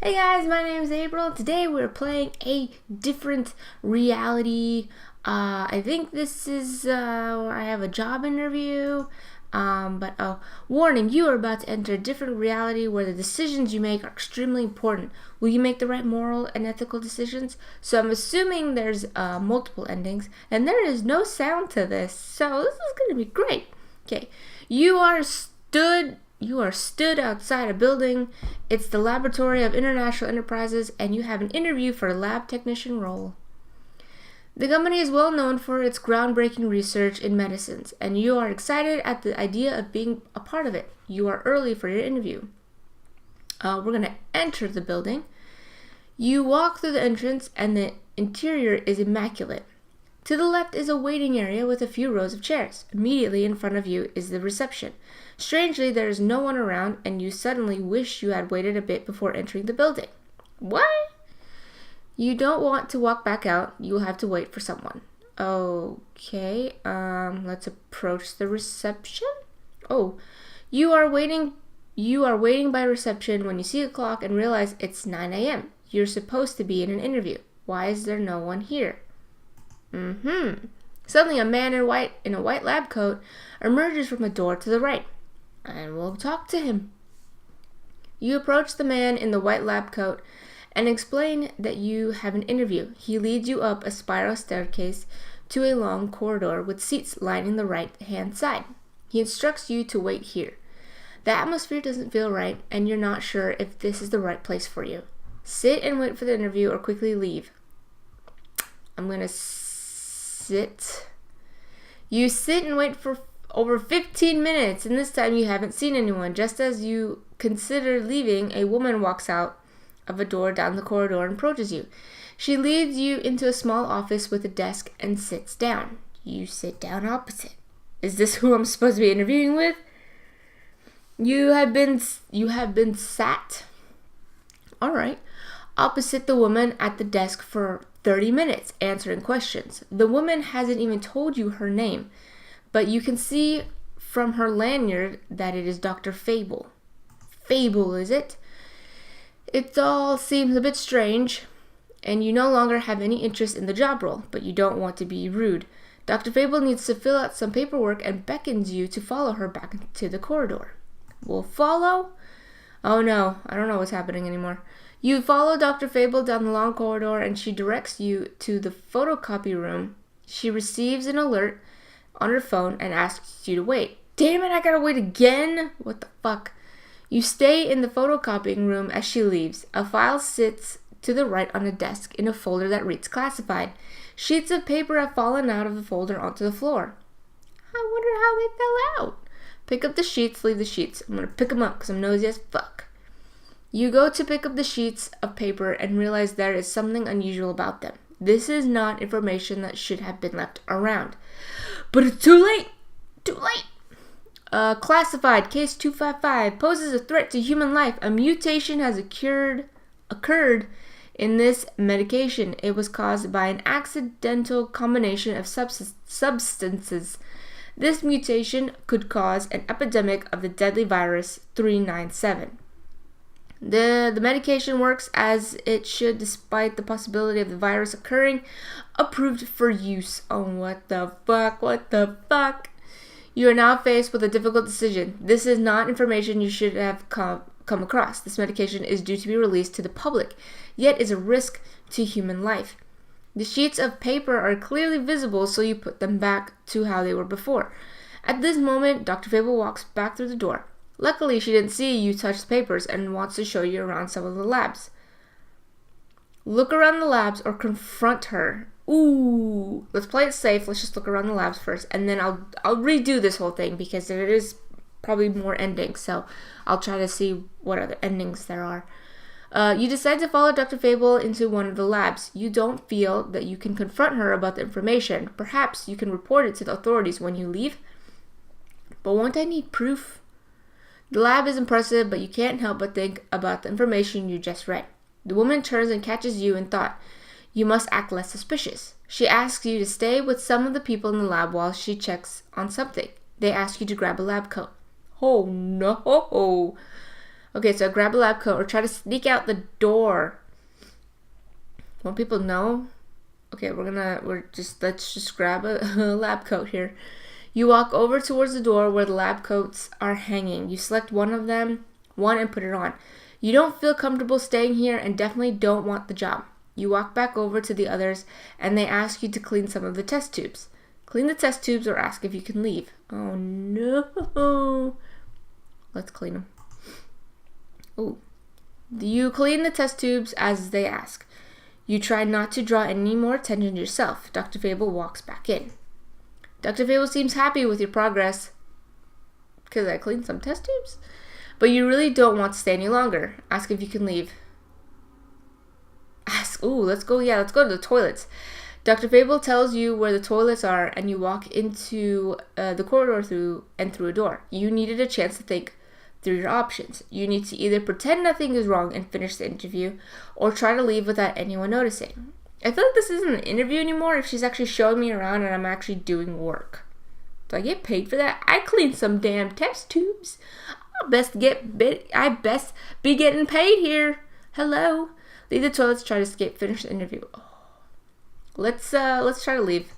Hey guys, my name is April. Today we're playing a different reality. I think this is where I have a job interview. But warning, you are about to enter a different reality where the decisions you make are extremely important. Will you make the right moral and ethical decisions? So I'm assuming there's multiple endings, and there is no sound to this. So this is going to be great. Okay, you are stood outside a building. It's the Laboratory of International Enterprises, and you have an interview for a lab technician role. The company is well known for its groundbreaking research in medicines, and you are excited at the idea of being a part of it. You are early for your interview. We're going to enter the building. You walk through the entrance, and the interior is immaculate. To the left is a waiting area with a few rows of chairs. Immediately in front of you is the reception. Strangely, there is no one around, and you suddenly wish you had waited a bit before entering the building. What? You don't want to walk back out. You will have to wait for someone. Okay, let's approach the reception. Oh, you are waiting by reception when you see a clock and realize it's 9 a.m. You're supposed to be in an interview. Why is there no one here? Suddenly, a man in a white lab coat emerges from a door to the right, and we'll talk to him. You approach the man in the white lab coat and explain that you have an interview. He leads you up a spiral staircase to a long corridor with seats lining the right-hand side. He instructs you to wait here. The atmosphere doesn't feel right, and you're not sure if this is the right place for you. Sit and wait for the interview or quickly leave. I'm going to sit. You sit and wait for over 15 minutes, and this time you haven't seen anyone. Just as you consider leaving, a woman walks out of a door down the corridor and approaches you. She leads you into a small office with a desk and sits down. You sit down opposite. Is this who I'm supposed to be interviewing with? You have been sat. All right. Opposite the woman at the desk for 30 minutes answering questions. The woman hasn't even told you her name, but you can see from her lanyard that it is Dr. Fable. Fable, is it? It all seems a bit strange, and you no longer have any interest in the job role, but you don't want to be rude. Dr. Fable needs to fill out some paperwork and beckons you to follow her back to the corridor. We'll follow? Oh no, I don't know what's happening anymore. You follow Dr. Fable down the long corridor, and she directs you to the photocopy room. She receives an alert on her phone and asks you to wait. Damn it, I gotta wait again? What the fuck? You stay in the photocopying room as she leaves. A file sits to the right on a desk in a folder that reads classified. Sheets of paper have fallen out of the folder onto the floor. I wonder how they fell out. Pick up the sheets, leave the sheets. I'm gonna pick them up because I'm nosy as fuck. You go to pick up the sheets of paper and realize there is something unusual about them. This is not information that should have been left around. But it's too late! Too late! Classified, case 255, poses a threat to human life. A mutation has occurred in this medication. It was caused by an accidental combination of substances. This mutation could cause an epidemic of the deadly virus 397. The medication works as it should despite the possibility of the virus occurring. Approved for use. Oh, what the fuck? What the fuck? You are now faced with a difficult decision. This is not information you should have come across. This medication is due to be released to the public, yet is a risk to human life. The sheets of paper are clearly visible, so you put them back to how they were before. At this moment, Dr. Fable walks back through the door. Luckily, she didn't see you touch the papers and wants to show you around some of the labs. Look around the labs or confront her. Ooh, let's play it safe. Let's just look around the labs first, and then I'll redo this whole thing because there is probably more endings. So I'll try to see what other endings there are. You decide to follow Dr. Fable into one of the labs. You don't feel that you can confront her about the information. Perhaps you can report it to the authorities when you leave. But won't I need proof? The lab is impressive, but you can't help but think about the information you just read. The woman turns and catches you in thought. You must act less suspicious. She asks you to stay with some of the people in the lab while she checks on something. They ask you to grab a lab coat. Oh no! Okay, so grab a lab coat or try to sneak out the door. Won't people know? Okay, let's just grab a lab coat here. You walk over towards the door where the lab coats are hanging. You select one and put it on. You don't feel comfortable staying here and definitely don't want the job. You walk back over to the others and they ask you to clean some of the test tubes. Clean the test tubes or ask if you can leave. Oh no. Let's clean them. Ooh. You clean the test tubes as they ask. You try not to draw any more attention to yourself. Dr. Fable walks back in. Dr. Fable seems happy with your progress because I cleaned some test tubes. But you really don't want to stay any longer. Ask if you can leave. Let's go to the toilets. Dr. Fable tells you where the toilets are and you walk into the corridor through a door. You needed a chance to think through your options. You need to either pretend nothing is wrong and finish the interview or try to leave without anyone noticing. I feel like this isn't an interview anymore if she's actually showing me around and I'm actually doing work. Do I get paid for that? I cleaned some damn test tubes. I best be getting paid here. Hello. Leave the toilets, try to escape, finish the interview. Let's try to leave.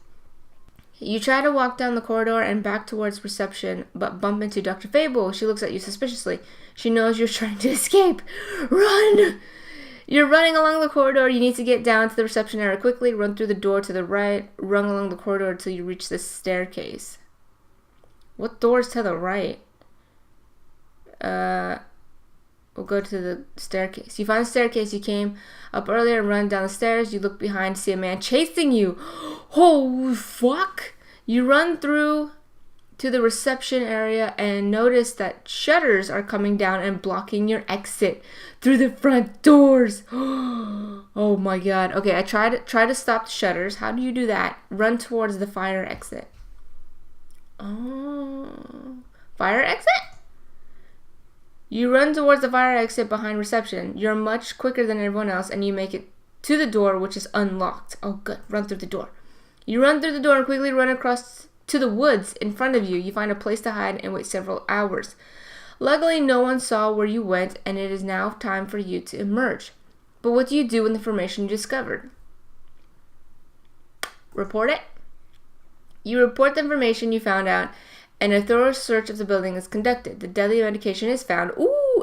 You try to walk down the corridor and back towards reception, but bump into Dr. Fable. She looks at you suspiciously. She knows you're trying to escape. Run! You're running along the corridor. You need to get down to the reception area quickly. Run through the door to the right. Run along the corridor until you reach the staircase. What door's to the right? We'll go to the staircase. You find the staircase you came up earlier and run down the stairs. You look behind, see a man chasing you. Oh, fuck! You run through to the reception area and notice that shutters are coming down and blocking your exit through the front doors. Oh my god. Okay, I try to stop the shutters. How do you do that? Run towards the fire exit. Oh. Fire exit? You run towards the fire exit behind reception. You're much quicker than everyone else and you make it to the door, which is unlocked. Oh good, run through the door. You run through the door and quickly run across to the woods in front of you. You find a place to hide and wait several hours. Luckily, no one saw where you went and it is now time for you to emerge. But what do you do with the information you discovered? Report it? You report the information you found out and a thorough search of the building is conducted. The deadly medication is found,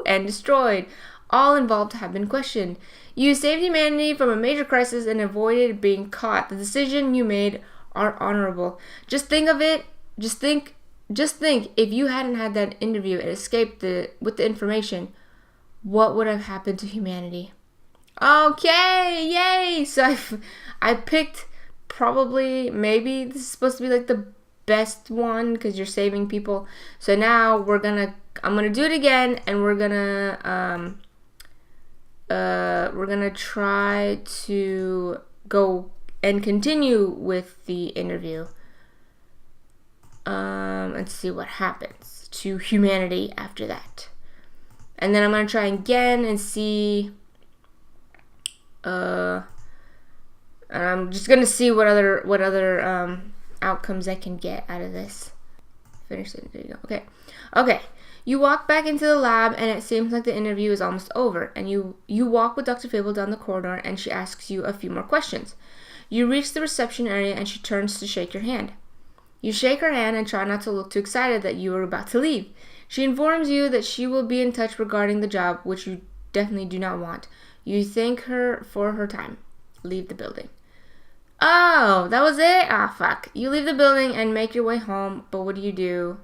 and destroyed. All involved have been questioned. You saved humanity from a major crisis and avoided being caught. The decision you made are honorable. Just think if you hadn't had that interview and escaped with the information, what would have happened to humanity? Okay, yay! So I picked maybe this is supposed to be like the best one because you're saving people. So now I'm gonna do it again and we're gonna try to go and continue with the interview and see what happens to humanity after that. And then I'm gonna try again and see and I'm just gonna see what other outcomes I can get out of this. Finish the interview. Okay. You walk back into the lab and it seems like the interview is almost over. And you walk with Dr. Fable down the corridor and she asks you a few more questions. You reach the reception area and she turns to shake your hand. You shake her hand and try not to look too excited that you are about to leave. She informs you that she will be in touch regarding the job, which you definitely do not want. You thank her for her time. Leave the building. Oh, that was it? Ah, fuck. You leave the building and make your way home, but what do?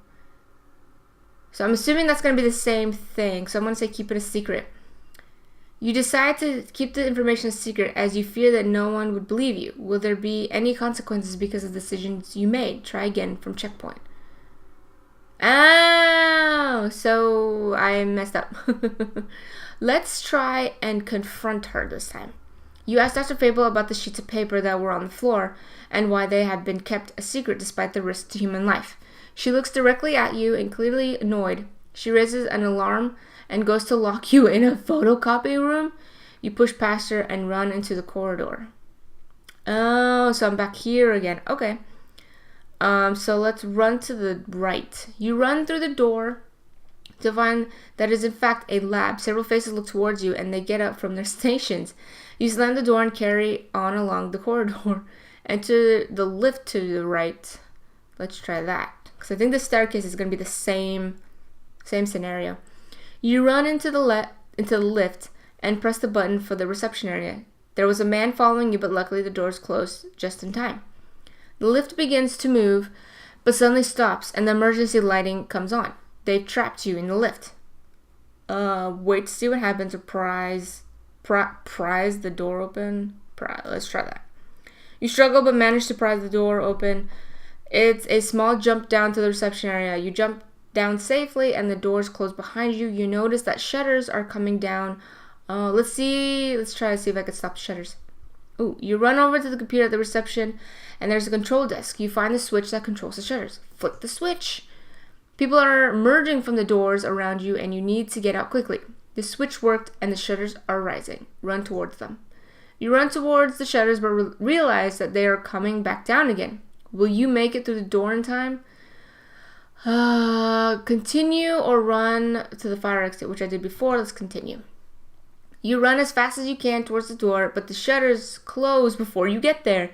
So I'm assuming that's going to be the same thing, so I'm going to say keep it a secret. You decide to keep the information a secret as you fear that no one would believe you. Will there be any consequences because of the decisions you made? Try again from checkpoint. Oh, so I messed up. Let's try and confront her this time. You ask Dr. Fable about the sheets of paper that were on the floor and why they have been kept a secret despite the risk to human life. She looks directly at you and clearly annoyed. She raises an alarm and goes to lock you in a photocopy room. You push past her and run into the corridor. Oh, so I'm back here again. Okay. So let's run to the right. You run through the door to find that it is in fact a lab. Several faces look towards you and they get up from their stations. You slam the door and carry on along the corridor. Enter the lift to the right. Let's try that, because I think the staircase is going to be the same scenario. You run into the lift and press the button for the reception area. There was a man following you, but luckily the doors closed just in time. The lift begins to move, but suddenly stops, and the emergency lighting comes on. They've trapped you in the lift. Wait to see what happens. Prise the door open. Let's try that. You struggle, but manage to prise the door open. It's a small jump down to the reception area. You jump down safely, and the doors close behind you. You notice that shutters are coming down. Let's try to see if I can stop the shutters. Ooh, you run over to the computer at the reception, and there's a control desk. You find the switch that controls the shutters. Flick the switch. People are emerging from the doors around you, and you need to get out quickly. The switch worked, and the shutters are rising. Run towards them. You run towards the shutters, but realize that they are coming back down again. Will you make it through the door in time? Continue or run to the fire exit, which I did before. Let's continue. You run as fast as you can towards the door, but the shutters close before you get there.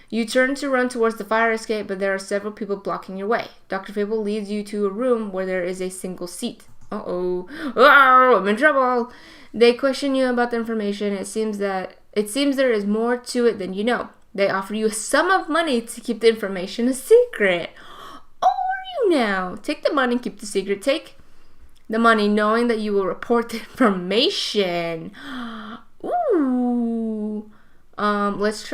You turn to run towards the fire escape, but there are several people blocking your way. Dr. Fable leads you to a room where there is a single seat. Oh, I'm in trouble. They question you about the information. It seems there is more to it than you know. They offer you a sum of money to keep the information a secret. Oh, are you now? Take the money and keep the secret. Take the money knowing that you will report the information. Ooh. Let's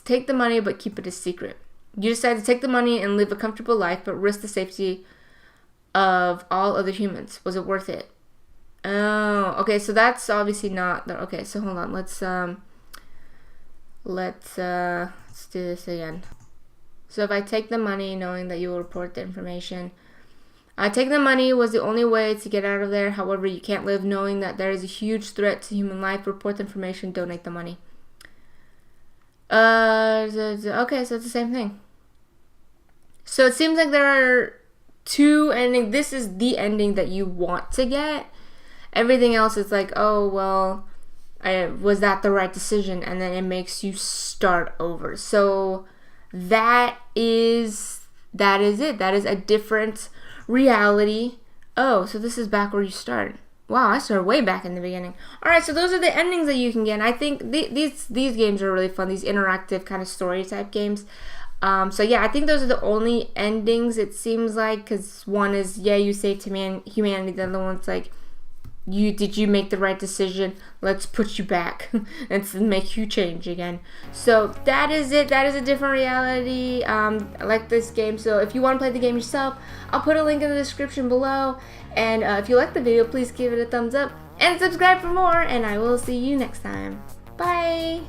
take the money but keep it a secret. You decide to take the money and live a comfortable life but risk the safety of all other humans. Was it worth it? Oh, okay, so that's obviously not okay, so hold on. Let's do this again. So if I take the money knowing that you will report the information, take the money was the only way to get out of there. However, you can't live knowing that there is a huge threat to human life. Report the information, donate the money. Okay, so it's the same thing. So it seems like there are two endings. This is the ending that you want to get. Everything else is like, oh, well, was that the right decision? And then it makes you start over. So that is it. That is a different reality. Oh, so this is back where you started. Wow, I started way back in the beginning. Alright, so those are the endings that you can get. And I think these games are really fun. These interactive kind of story type games. So yeah, I think those are the only endings it seems like. Because one is, yeah, you saved humanity. The other one's like, did you make the right decision? Let's put you back and make you change again. So that is it. That is a different reality. I like this game. So if you want to play the game yourself, I'll put a link in the description below. And if you like the video, please give it a thumbs up and subscribe for more. And I will see you next time. Bye.